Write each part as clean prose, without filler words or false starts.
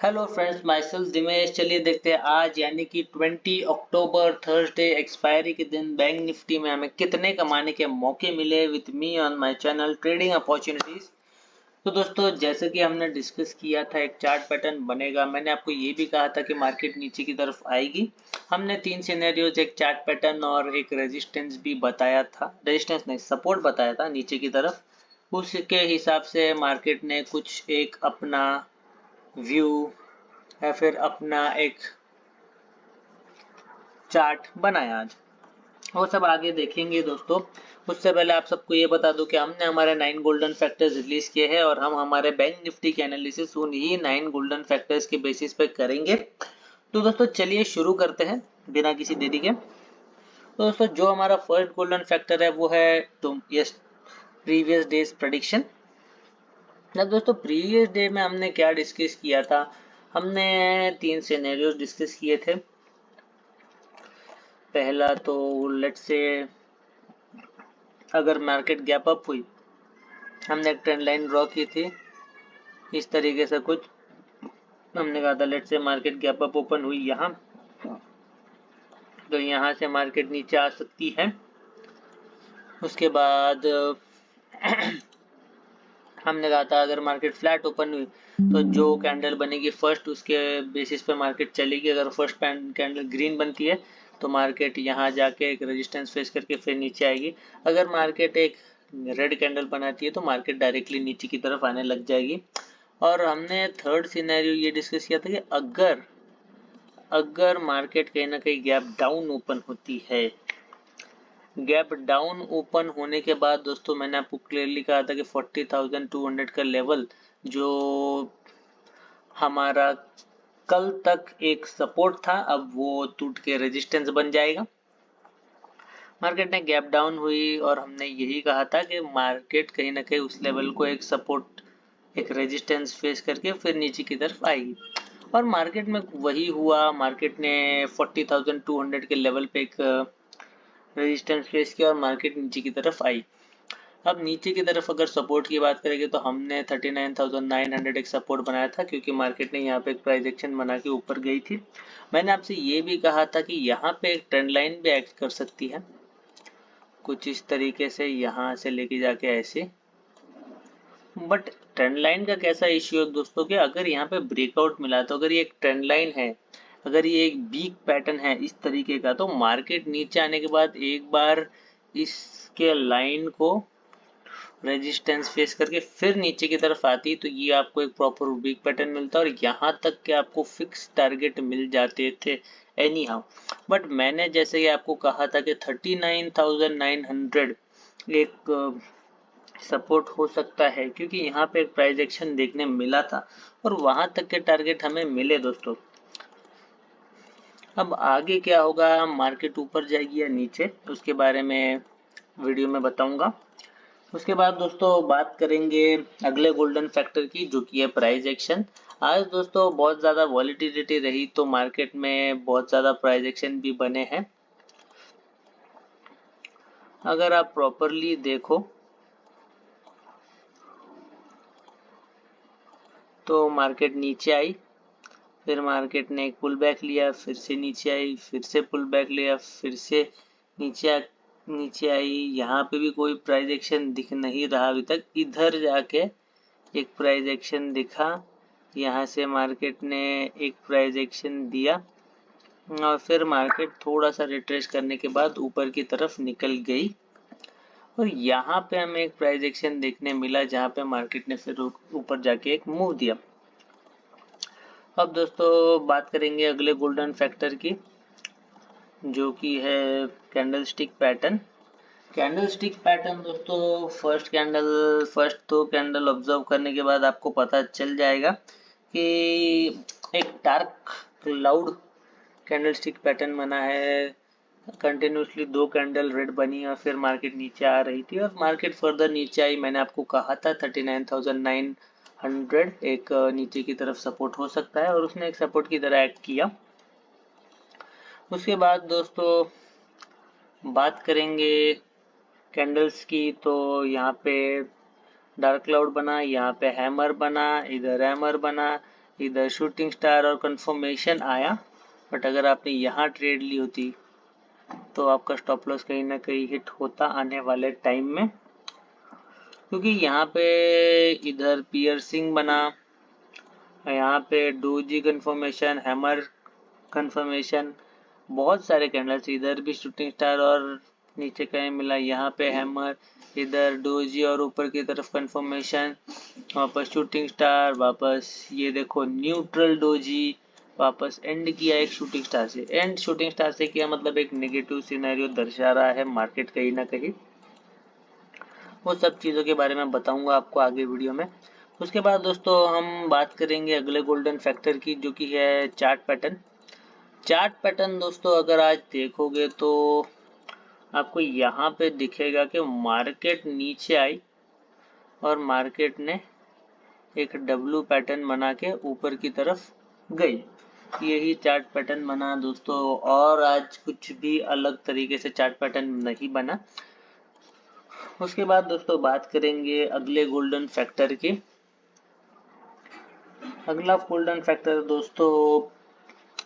Hello friends, my self Dimesh. चलिए देखते हैं आज यानी कि 20 अक्टूबर थर्सडे एक्सपायरी के दिन बैंक निफ्टी में हमें कितने कमाने के मौके मिले with me on my channel trading opportunities. तो दोस्तों, जैसे कि हमने डिस्कस किया था एक चार्ट पैटर्न बनेगा। मैंने आपको ये भी कहा था कि मार्केट नीचे की तरफ आएगी। हमने तीन सिनेरियोज, एक चार्ट पैटर्न और एक रेजिस्टेंस भी बताया था, रेजिस्टेंस नहीं सपोर्ट बताया था नीचे की तरफ। उसके हिसाब से मार्केट ने कुछ एक अपना व्यू या फिर अपना एक चार्ट बनाया आज। वो सब आगे देखेंगे दोस्तों। उससे पहले आप सबको ये बता दूं कि हमने हमारे 9 गोल्डन फैक्टर्स रिलीज किए हैं और हम हमारे बैंक निफ्टी के एनालिसिस उन्हीं 9 गोल्डन फैक्टर्स के बेसिस पे करेंगे। तो दोस्तों चलिए शुरू करते हैं बिना किसी देरी के। तो दोस्तों, जो हमारा फर्स्ट गोल्डन फैक्टर है वो है प्रीवियस डेज प्रेडिक्शन। अब दोस्तों, प्रीवियस डे में हमने क्या डिस्कस किया था? हमने तीन सिनेरियोज डिस्कस किए थे। पहला तो लेट्स से अगर मार्केट गैप अप हुई, हमने एक ट्रेंड लाइन ड्रॉ की थी इस तरीके से कुछ। हमने कहा था let's say market gap up open हुई यहाँ, तो यहाँ से मार्केट नीचे आ सकती है। उसके बाद हमने कहा था अगर मार्केट फ्लैट ओपन हुई तो जो कैंडल बनेगी फर्स्ट, उसके बेसिस पे मार्केट चलेगी। अगर फर्स्ट कैंडल ग्रीन बनती है तो मार्केट यहाँ जाके एक रेजिस्टेंस फेस करके फिर नीचे आएगी। अगर मार्केट एक रेड कैंडल बनाती है तो मार्केट डायरेक्टली नीचे की तरफ आने लग जाएगी। और हमने थर्ड सिनेरियो ये डिस्कस किया था कि अगर मार्केट कहीं ना कहीं गैप डाउन ओपन होती है, गैप डाउन ओपन होने के बाद दोस्तों मैंने आपको क्लियरली कहा था कि 40,200 का लेवल जो हमारा कल तक एक सपोर्ट था, अब वो टूट के रेजिस्टेंस बन जाएगा। मार्केट ने गैप डाउन हुई और हमने यही कहा था कि मार्केट कहीं ना कहीं उस लेवल को एक सपोर्ट, एक रेजिस्टेंस फेस करके फिर नीचे की तरफ आएगी। और मार्केट में वही हुआ। मार्केट ने 40,200 के लेवल पे एक रेजिस्टेंस फेस किया और मार्केट नीचे की तरफ आई। अब नीचे की तरफ अगर सपोर्ट की बात करेंगे तो हमने 39,900 एक सपोर्ट बनाया था, क्योंकि मार्केट ने यहाँ पे एक प्राइस एक्शन बना के ऊपर गई थी। मैंने आपसे ये भी कहा था कि यहाँ पे एक ट्रेंड लाइन भी एक्ट कर सकती है कुछ इस तरीके से, यहाँ से लेके जाके ऐसे। बट ट्रेंड लाइन का कैसा इश्यू है दोस्तों कि अगर यहाँ पे ब्रेकआउट मिला तो अगर ये एक ट्रेंड लाइन है, अगर ये एक वीक पैटर्न है इस तरीके का, तो मार्केट नीचे आने के बाद एक बार इसके लाइन को रेजिस्टेंस फेस करके फिर नीचे की तरफ आती तो ये आपको एक प्रॉपर वीक पैटर्न मिलता और यहाँ तक के आपको फिक्स टारगेट मिल जाते थे एनी हाउ। बट मैंने जैसे कि आपको कहा था कि 39,900 एक सपोर्ट हो सकता है, क्योंकि यहाँ पे एक प्राइस एक्शन देखने मिला था और वहां तक के टारगेट हमें मिले दोस्तों। अब आगे क्या होगा, मार्केट ऊपर जाएगी या नीचे, उसके बारे में वीडियो में बताऊंगा। उसके बाद दोस्तों बात करेंगे अगले गोल्डन फैक्टर की, जो कि है प्राइस एक्शन। आज दोस्तों बहुत ज़्यादा वॉलिटिलिटी रही तो मार्केट में बहुत ज़्यादा प्राइस एक्शन भी बने हैं। अगर आप प्रॉपरली देखो तो मार्केट नीचे आई, फिर मार्केट ने एक पुल बैक लिया, फिर से नीचे आई, फिर से पुल बैक लिया, फिर से नीचे आई। यहाँ पे भी कोई प्राइस एक्शन दिख नहीं रहा अभी तक। इधर जाके एक प्राइस एक्शन दिखा, यहाँ से मार्केट ने एक प्राइस एक्शन दिया और फिर मार्केट थोड़ा सा रिट्रेस करने के बाद ऊपर की तरफ निकल गई और यहाँ पे हमें एक प्राइस एक्शन देखने मिला जहाँ पे मार्केट ने फिर ऊपर जाके एक मूव दिया। अब दोस्तों बात करेंगे अगले गोल्डन फैक्टर की, जो कि है कैंडलस्टिक पैटर्न। कैंडलस्टिक पैटर्न दोस्तों, फर्स्ट दो कैंडल ऑब्जर्व करने के बाद आपको पता चल जाएगा कि एक डार्क क्लाउड कैंडलस्टिक पैटर्न बना है। कंटिन्यूसली दो कैंडल रेड बनी और फिर मार्केट नीचे आ रही थी और मार्केट फर्दर नीचे आई। मैंने आपको कहा था 39,900 एक नीचे की तरफ सपोर्ट हो सकता है और उसने एक सपोर्ट की तरह एक्ट किया। उसके बाद दोस्तों बात करेंगे कैंडल्स की, तो यहाँ पे डार्क क्लाउड बना, यहाँ पे हैमर बना, इधर हैमर बना, इधर शूटिंग स्टार और कंफर्मेशन आया, बट अगर आपने यहाँ ट्रेड ली होती तो आपका स्टॉप लॉस कहीं ना कहीं हिट होता आने वाले टाइम में, क्योंकि यहाँ पे इधर पियर्सिंग बना, यहाँ पे डोजी कंफर्मेशन, हैमर कंफर्मेशन, बहुत सारे कैंडल्स, इधर भी शूटिंग स्टार और नीचे कहीं मिला, यहाँ पे हैमर, इधर डोजी और ऊपर की तरफ कंफर्मेशन, वापस शूटिंग स्टार, वापस ये देखो न्यूट्रल डोजी, वापस एंड किया एक शूटिंग स्टार से। एंड शूटिंग स्टार से किया मतलब एक नेगेटिव सिनेरियो दर्शा रहा है मार्केट कहीं ना कहीं। वो सब चीज़ों के बारे में बताऊंगा आपको आगे वीडियो में। उसके बाद दोस्तों हम बात करेंगे अगले गोल्डन फैक्टर की, जो कि है चार्ट पैटर्न। चार्ट पैटर्न दोस्तों अगर आज देखोगे तो आपको यहाँ पे दिखेगा कि मार्केट नीचे आई और मार्केट ने एक डब्लू पैटर्न बना के ऊपर की तरफ गई। यही चार्ट पैटर्न बना दोस्तों, और आज कुछ भी अलग तरीके से चार्ट पैटर्न नहीं बना। उसके बाद दोस्तों बात करेंगे अगले गोल्डन फैक्टर की। अगला गोल्डन फैक्टर दोस्तों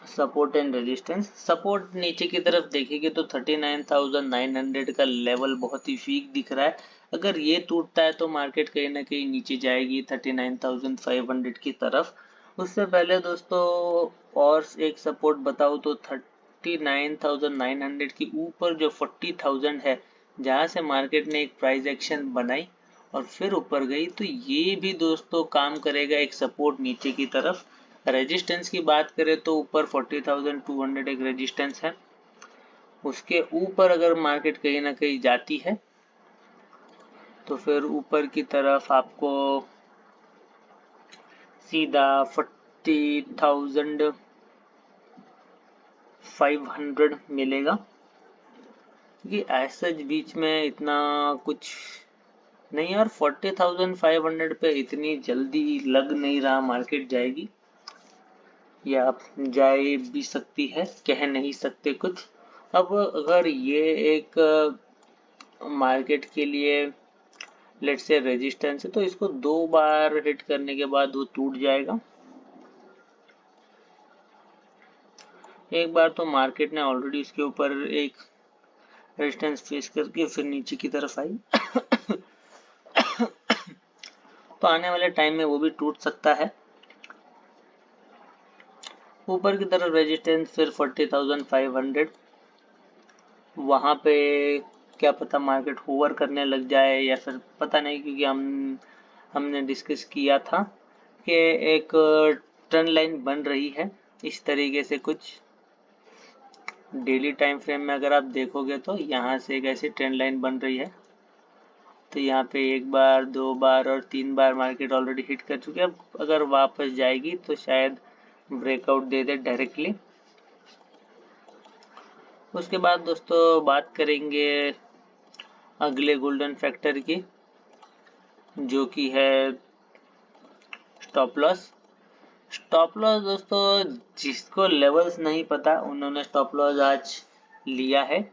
सपोर्ट एंड रेजिस्टेंस। सपोर्ट नीचे की तरफ देखेंगे तो 39,900 का लेवल बहुत ही वीक दिख रहा है। अगर ये टूटता है तो मार्केट कहीं ना कहीं नीचे जाएगी 39,500 की तरफ। उससे पहले दोस्तों और एक सपोर्ट बताओ तो 39,900 के ऊपर जो 40,000 है, जहां से मार्केट ने एक प्राइस एक्शन बनाई और फिर ऊपर गई, तो ये भी दोस्तों काम करेगा एक सपोर्ट नीचे की तरफ। रेजिस्टेंस की बात करें तो ऊपर 40,200 एक रेजिस्टेंस है, उसके ऊपर अगर मार्केट कहीं ना कहीं जाती है तो फिर ऊपर की तरफ आपको सीधा 40,500 मिलेगा, क्योंकि ऐसा बीच में इतना कुछ नहीं, और 40,500 पे इतनी जल्दी लग नहीं रहा मार्केट जाएगी, या जाए भी सकती है, कह नहीं सकते कुछ। अब अगर ये एक मार्केट के लिए लेट्स से रेजिस्टेंस है तो इसको 2 बार हिट करने के बाद वो टूट जाएगा। एक बार तो मार्केट ने ऑलरेडी इसके ऊपर एक रेजिस्टेंस फेस करके फिर नीचे की तरफ आई तो आने वाले टाइम में वो भी टूट सकता है। ऊपर की तरफ रेजिस्टेंस फिर 40,500, वहां पे क्या पता मार्केट होवर करने लग जाए या फिर पता नहीं, क्योंकि हमने डिस्कस किया था कि एक ट्रेंड लाइन बन रही है इस तरीके से। कुछ डेली टाइम फ्रेम में अगर आप देखोगे तो यहाँ से एक ऐसी ट्रेंड लाइन बन रही है, तो यहाँ पे एक बार, 2 बार और 3 बार मार्केट ऑलरेडी हिट कर चुके हैं। अब अगर वापस जाएगी तो शायद ब्रेकआउट दे दे डायरेक्टली। उसके बाद दोस्तों बात करेंगे अगले गोल्डन फैक्टर की, जो कि है स्टॉप लॉस। स्टॉप लॉस दोस्तों जिसको लेवल्स नहीं पता उन्होंने स्टॉप लॉस आज लिया है।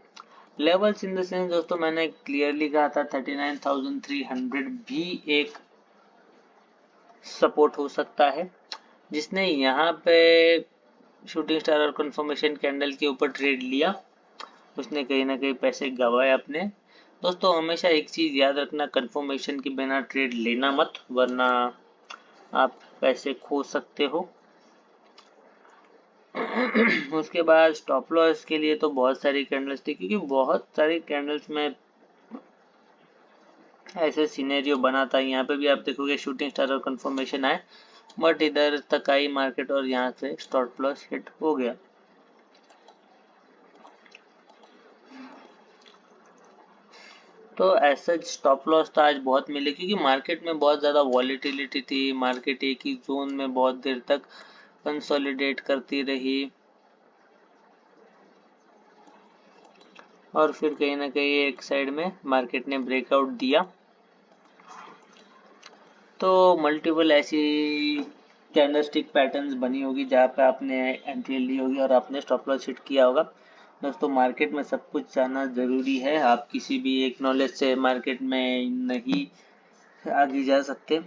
लेवल्स इन द सेंस दोस्तों मैंने क्लियरली कहा था 39,300 भी एक सपोर्ट हो सकता है। जिसने यहाँ पे शूटिंग स्टार और कंफर्मेशन कैंडल के ऊपर ट्रेड लिया उसने कहीं ना कहीं पैसे गंवाए अपने। दोस्तों हमेशा एक चीज याद रखना, कंफर्मेशन के बिना ट्रेड लेना मत, वरना आप पैसे खो सकते हो। उसके बाद स्टॉप लॉस के लिए तो बहुत सारी कैंडल्स थी, क्योंकि बहुत सारी कैंडल्स में ऐसे सिनेरियो बना था। यहाँ पे भी आप देखोगे शूटिंग स्टार और कंफर्मेशन आए, बट इधर तक आई मार्केट और यहाँ से स्टॉप लॉस हिट हो गया। तो ऐसा स्टॉप लॉस तो आज बहुत मिले, क्योंकि मार्केट में बहुत ज़्यादा वॉलेटिलिटी थी। मार्केट एक ही जोन में बहुत देर तक कंसोलिडेट करती रही और फिर कहीं ना कहीं एक साइड में मार्केट ने ब्रेकआउट दिया। तो मल्टीपल ऐसी कैंडलस्टिक पैटर्न्स बनी होगी जहाँ पे आपने एंट्री ली होगी और आपने स्टॉप लॉस हिट किया होगा। दोस्तों मार्केट में सब कुछ जानना ज़रूरी है, आप किसी भी एक नॉलेज से मार्केट में नहीं आगे जा सकते।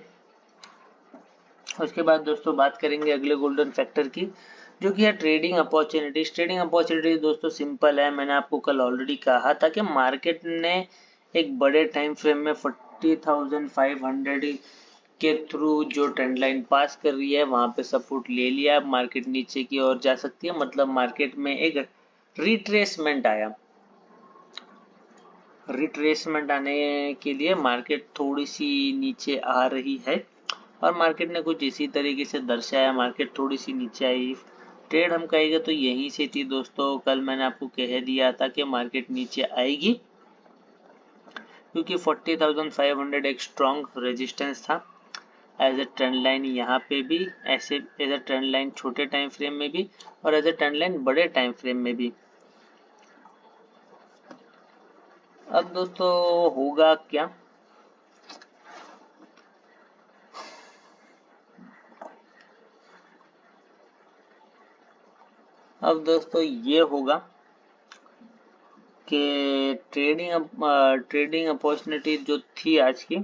उसके बाद दोस्तों बात करेंगे अगले गोल्डन फैक्टर की, जो कि है ट्रेडिंग अपॉर्चुनिटीज। ट्रेडिंग अपॉर्चुनिटीज दोस्तों सिंपल है, मैंने आपको कल ऑलरेडी कहा था कि मार्केट ने एक बड़े टाइम फ्रेम में 40,500 के थ्रू जो ट्रेंड लाइन पास कर रही है वहां पे सपोर्ट ले लिया। अब मार्केट नीचे की ओर जा सकती है, मतलब मार्केट में एक रिट्रेसमेंट आया। रिट्रेसमेंट आने के लिए मार्केट थोड़ी सी नीचे आ रही है और मार्केट ने कुछ इसी तरीके से दर्शाया, मार्केट थोड़ी सी नीचे आई। ट्रेड हम कहेंगे तो यहीं से थी दोस्तों, कल मैंने आपको कह दिया था कि मार्केट नीचे आएगी क्योंकि 40,500 एक स्ट्रॉन्ग रेजिस्टेंस था एज ए ट्रेंड लाइन यहाँ पे भी, ऐसे एज ए ट्रेंड लाइन छोटे टाइम फ्रेम में भी और एज ए ट्रेंड लाइन बड़े टाइम फ्रेम में भी। अब दोस्तों होगा क्या, अब दोस्तों ये होगा कि ट्रेडिंग अपॉर्चुनिटी जो थी आज की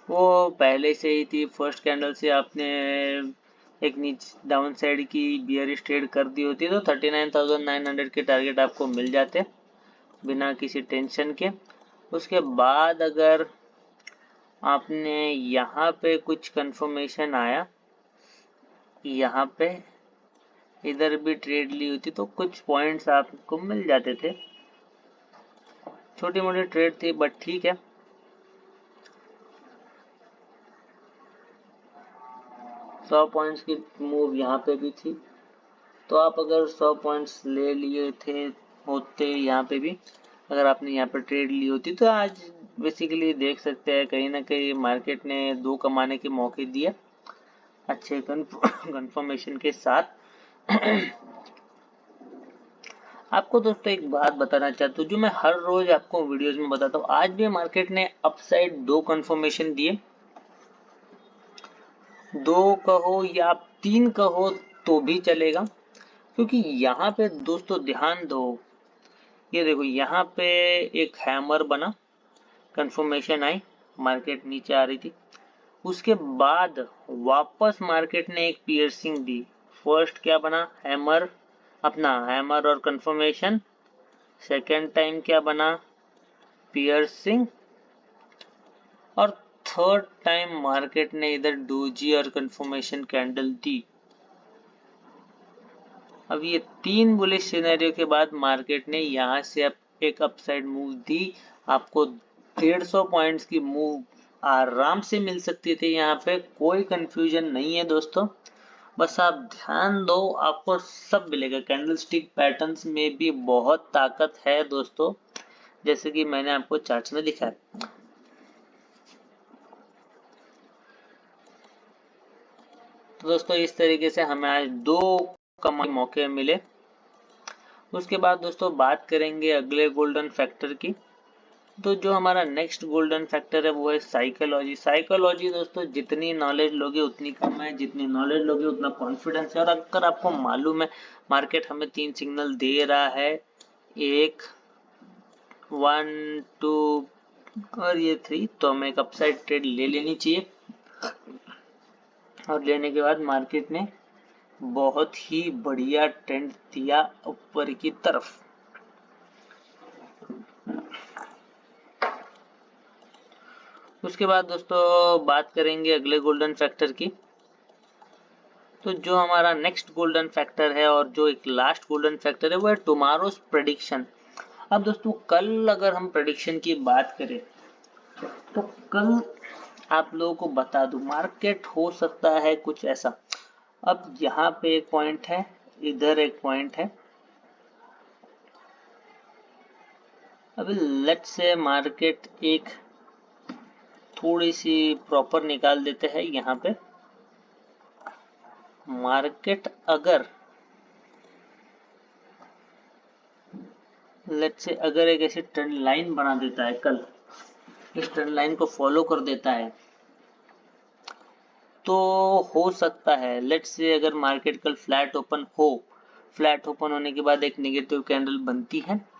वो पहले से ही थी। फर्स्ट कैंडल से आपने एक नीचे डाउन साइड की बियरिश ट्रेड कर दी होती तो 39,900 के टारगेट आपको मिल जाते बिना किसी टेंशन के। उसके बाद अगर आपने यहाँ पे कुछ कंफर्मेशन आया, यहाँ पे इधर भी ट्रेड ली होती तो कुछ पॉइंट्स आपको मिल जाते थे। छोटी मोटी ट्रेड थी बट ठीक है। सौ पॉइंट्स की मूव यहाँ पे भी थी, तो आप अगर 100 पॉइंट्स ले लिए थे होते यहाँ पे भी, अगर आपने यहाँ पे ट्रेड ली होती तो आज बेसिकली देख सकते हैं कहीं ना कहीं मार्केट ने दो कमाने के मौके दिए अच्छे कंफर्मेशन के साथ। आपको दोस्तों एक बात बताना चाहता हूँ जो मैं हर रोज आपको वीडियोस में बताता हूँ, आज भी मार्केट ने अपसाइड दो कंफर्मेशन दिए, दो कहो या आप तीन कहो तो भी चलेगा, क्योंकि यहाँ पे दोस्तों ध्यान दो, ये देखो यहाँ पे एक हैमर बना, कंफर्मेशन आई, मार्केट नीचे आ रही थी, उसके बाद वापस मार्केट ने एक पियर्सिंग दी। फर्स्ट क्या बना, हैमर, अपना हैमर और कंफर्मेशन, सेकेंड टाइम क्या बना, पियर्सिंग, और थर्ड टाइम मार्केट ने इधर डोजी और कंफर्मेशन कैंडल दी। अब ये तीन बुलिश सिनेरियो के बाद मार्केट ने यहाँ से अब एक अपसाइड मूव दी, आपको 150 पॉइंट्स की मूव आराम से मिल सकती थी, यहाँ पे कोई कंफ्यूजन नहीं है दोस्तों, बस आप ध्यान दो आपको सब मिलेगा। कैंडलस्टिक पैटर्न्स में भी बहुत ताकत है दोस्तों, जैसे कि मैंने आपको चार्ट्स में दिखाया। तो दोस्तों इस तरीके से हमें आज दो कमाई मौके मिले। उसके बाद दोस्तों बात करेंगे अगले गोल्डन फैक्टर की, तो जो हमारा नेक्स्ट गोल्डन फैक्टर है वो है साइकोलॉजी। साइकोलॉजी दोस्तों जितनी नॉलेज लोगे उतनी कम है, जितनी नॉलेज लोगे उतना कॉन्फिडेंस है। और अगर आपको मालूम है मार्केट हमें तीन सिग्नल दे रहा है, एक, 1, 2 और ये 3, तो हमें एक अपसाइड ट्रेड ले लेनी चाहिए। और लेने के बाद मार्केट ने बहुत ही बढ़िया ट्रेंड दिया ऊपर की तरफ। उसके बाद दोस्तों बात करेंगे अगले गोल्डन फैक्टर की, तो जो हमारा नेक्स्ट गोल्डन फैक्टर है और जो एक लास्ट गोल्डन फैक्टर है वो है टुमारोज प्रेडिक्शन। अब दोस्तों कल अगर हम प्रेडिक्शन की बात करें तो कल आप लोगों को बता दूं मार्केट हो सकता है कुछ ऐसा, अब यहाँ पे एक पॉइंट है, इधर एक पॉइंट है, अभी लेट्स से मार्केट एक थोड़ी सी प्रॉपर निकाल देते हैं। यहाँ पे मार्केट अगर लेट्स से अगर एक ऐसी ट्रेंड लाइन बना देता है कल, इस ट्रेंड लाइन को फॉलो कर देता है तो हो सकता है लेट्स से अगर मार्केट कल फ्लैट ओपन हो, फ्लैट ओपन होने के बाद एक नेगेटिव कैंडल बनती है,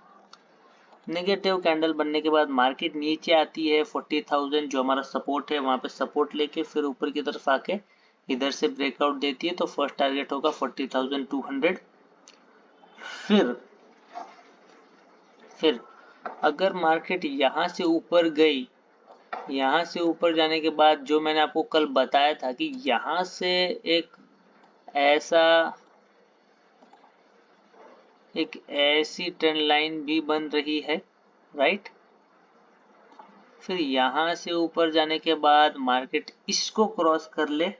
नेगेटिव कैंडल बनने के बाद मार्केट नीचे आती है 40,000 जो हमारा सपोर्ट है, वहां पे सपोर्ट लेके फिर ऊपर की तरफ आके इधर से ब्रेकआउट देती है तो फर्स्ट टारगेट होगा 40,200। फिर अगर मार्केट यहाँ से ऊपर गई, यहाँ से ऊपर जाने के बाद जो मैंने आपको कल बताया था कि यहाँ से एक ऐसी ट्रेंड लाइन भी बन रही है, राइट। फिर यहाँ से ऊपर जाने के बाद मार्केट इसको क्रॉस कर ले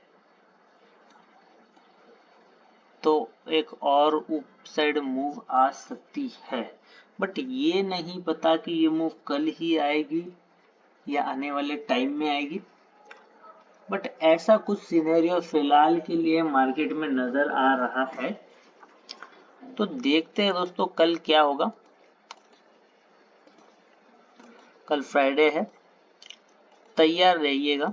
तो एक और अप साइड मूव आ सकती है, बट ये नहीं पता कि ये मूव कल ही आएगी या आने वाले टाइम में आएगी। बट ऐसा कुछ सिनेरियो फिलहाल के लिए मार्केट में नजर आ रहा है। तो देखते हैं दोस्तों कल क्या होगा। कल फ्राइडे है, तैयार रहिएगा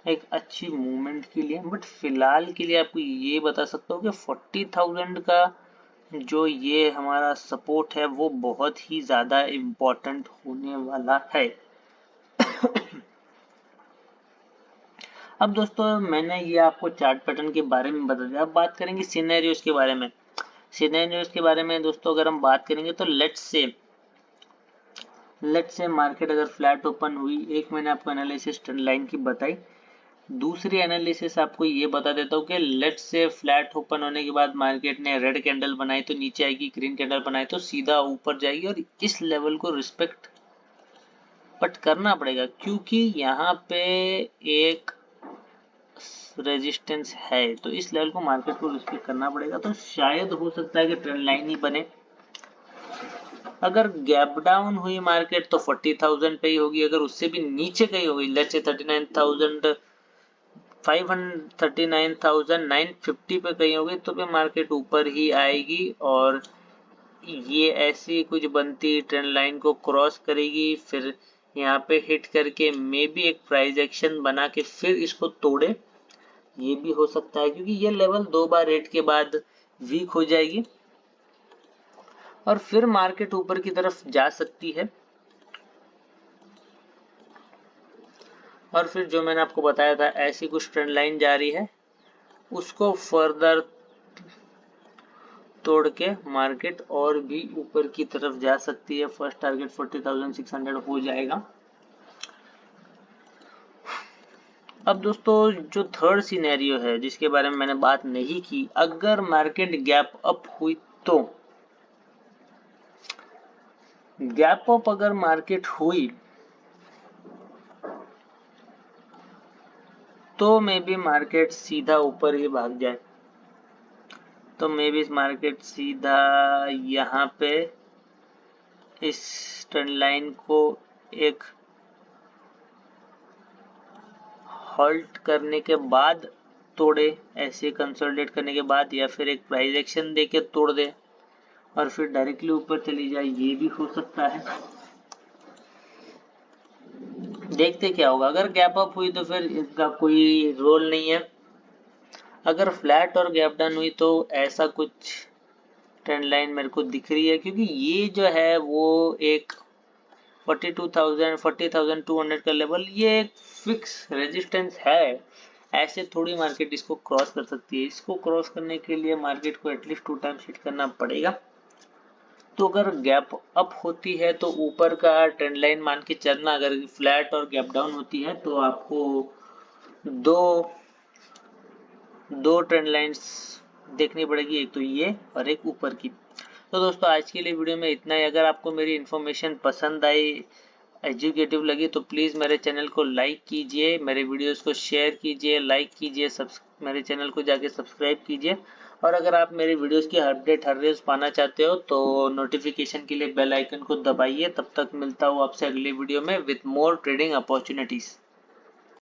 एक अच्छी मूवमेंट के लिए। बट फिलहाल के लिए आपको ये बता सकता हूँ कि 40,000 का जो ये हमारा सपोर्ट है वो बहुत ही ज्यादा इम्पोर्टेंट होने वाला है। अब दोस्तों मैंने ये आपको चार्ट पैटर्न के बारे में बता दिया। अब बात करेंगे सिनेरियोस के बारे में। सिनेरियोस के बारे में दोस्तों अगर हम बात करेंगे तो लेट्स से मार्केट अगर फ्लैट ओपन हुई, एक मैंने आपको एनालिसिस ट्रेंड लाइन की बताई, दूसरी एनालिसिस आपको ये बता देता हूँ कि लेट्स से फ्लैट ओपन होने के बाद मार्केट ने रेड कैंडल बनाई तो नीचे आएगी, ग्रीन कैंडल बनाई तो सीधा ऊपर जाएगी और इस लेवल को रिस्पेक्ट बट करना पड़ेगा क्योंकि यहाँ पे एक रेजिस्टेंस है, तो इस लेवल को मार्केट को रिस्पेक्ट करना पड़ेगा। तो शायद हो सकता है कि ट्रेंड लाइन ही बने। अगर गैप डाउन हुई मार्केट तो 40,000 पे ही होगी, अगर उससे भी नीचे गई होगी लेट्स से 39,950 पे कहीं होगी तो फिर मार्केट ऊपर ही आएगी और ये ऐसी कुछ बनती ट्रेंड लाइन को क्रॉस करेगी, फिर यहाँ पे हिट करके मे बी एक प्राइस एक्शन बना के फिर इसको तोड़े, ये भी हो सकता है क्योंकि ये लेवल 2 बार हिट के बाद वीक हो जाएगी और फिर मार्केट ऊपर की तरफ जा सकती है। और फिर जो मैंने आपको बताया था ऐसी कुछ ट्रेंड लाइन जा रही है उसको फर्दर तोड़ के मार्केट और भी ऊपर की तरफ जा सकती है। फर्स्ट टारगेट 40,600 हो जाएगा। अब दोस्तों जो थर्ड सिनेरियो है जिसके बारे में मैंने बात नहीं की, अगर मार्केट गैप अप हुई तो गैप अप अगर मार्केट हुई तो मे बी मार्केट सीधा ऊपर ही भाग जाए, तो मे बी मार्केट सीधा यहाँ पे इस ट्रेंड लाइन को एक हॉल्ट करने के बाद तोड़े, ऐसे कंसोलिडेट करने के बाद, या फिर एक प्राइस एक्शन देके तोड़ दे और फिर डायरेक्टली ऊपर चली जाए, ये भी हो सकता है। देखते क्या होगा। अगर गैप अप हुई तो फिर इसका कोई रोल नहीं है, अगर फ्लैट और गैप डाउन हुई तो ऐसा कुछ ट्रेंड लाइन मेरे को दिख रही है क्योंकि ये जो है वो एक 40,200 का लेवल ये एक फिक्स रेजिस्टेंस है। ऐसे थोड़ी मार्केट इसको क्रॉस कर सकती है, इसको क्रॉस करने के लिए मार्केट को एटलीस्ट 2 टाइम्स हिट करना पड़ेगा। तो अगर गैप अप होती है तो ऊपर का ट्रेंड लाइन मान के चलना, अगर फ्लैट और गैप डाउन होती है तो आपको दो ट्रेंड लाइंस देखनी पड़ेगी, एक तो ये और एक ऊपर की। तो दोस्तों आज के लिए वीडियो में इतना ही। अगर आपको मेरी इन्फॉर्मेशन पसंद आई, एजुकेटिव लगी तो प्लीज़ मेरे चैनल को लाइक कीजिए, मेरे वीडियोस को शेयर कीजिए, लाइक कीजिए, मेरे चैनल को जाके सब्सक्राइब कीजिए। और अगर आप मेरे वीडियोस की अपडेट हर रोज पाना चाहते हो तो नोटिफिकेशन के लिए बेल आइकन को दबाइए। तब तक मिलता हूँ आपसे अगले वीडियो में विद मोर ट्रेडिंग अपॉर्चुनिटीज़।